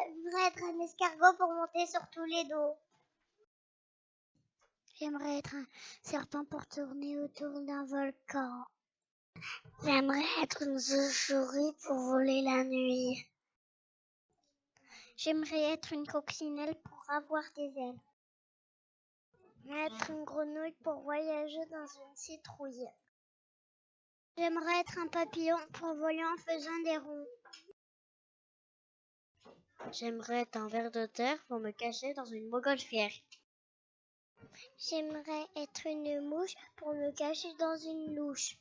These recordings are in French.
J'aimerais être un escargot pour monter sur tous les dos. J'aimerais être un serpent pour tourner autour d'un volcan. J'aimerais être une chauve-souris pour voler la nuit. J'aimerais être une coccinelle pour avoir des ailes. Être une grenouille pour voyager dans une citrouille. J'aimerais être un papillon pour voler en faisant des ronds. J'aimerais être un ver de terre pour me cacher dans une montgolfière. J'aimerais être une mouche pour me cacher dans une louche.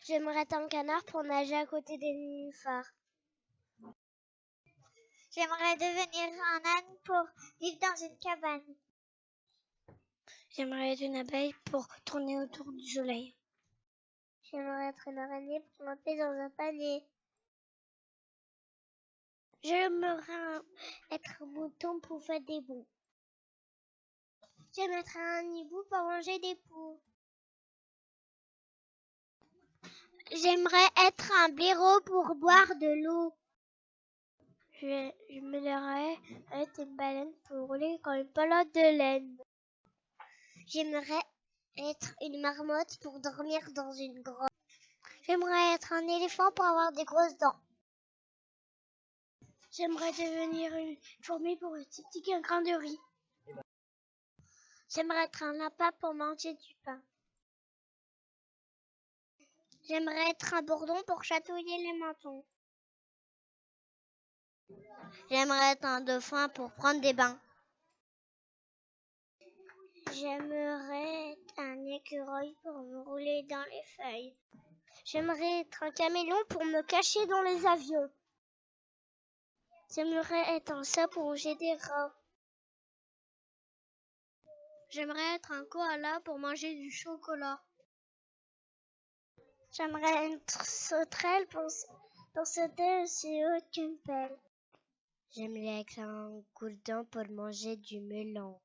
J'aimerais être un canard pour nager à côté des nénuphars. J'aimerais devenir un âne pour vivre dans une cabane. J'aimerais être une abeille pour tourner autour du soleil. J'aimerais être une araignée pour monter dans un panier. J'aimerais être un mouton pour faire des bonds. J'aimerais être un hibou pour manger des poux. J'aimerais être un blaireau pour boire de l'eau. J'aimerais être une baleine pour rouler comme une pelote de laine. J'aimerais être une marmotte pour dormir dans une grotte. J'aimerais être un éléphant pour avoir des grosses dents. J'aimerais devenir une fourmi pour étiqueter un grain de riz. J'aimerais être un lapin pour manger du pain. J'aimerais être un bourdon pour chatouiller les mentons. J'aimerais être un dauphin pour prendre des bains. J'aimerais être un écureuil pour me rouler dans les feuilles. J'aimerais être un caméléon pour me cacher dans les avions. J'aimerais être un chat pour manger des rats. J'aimerais être un koala pour manger du chocolat. J'aimerais être sauterelle pour sauter aussi haut qu'une pelle. J'aimerais être un gourdin pour manger du melon.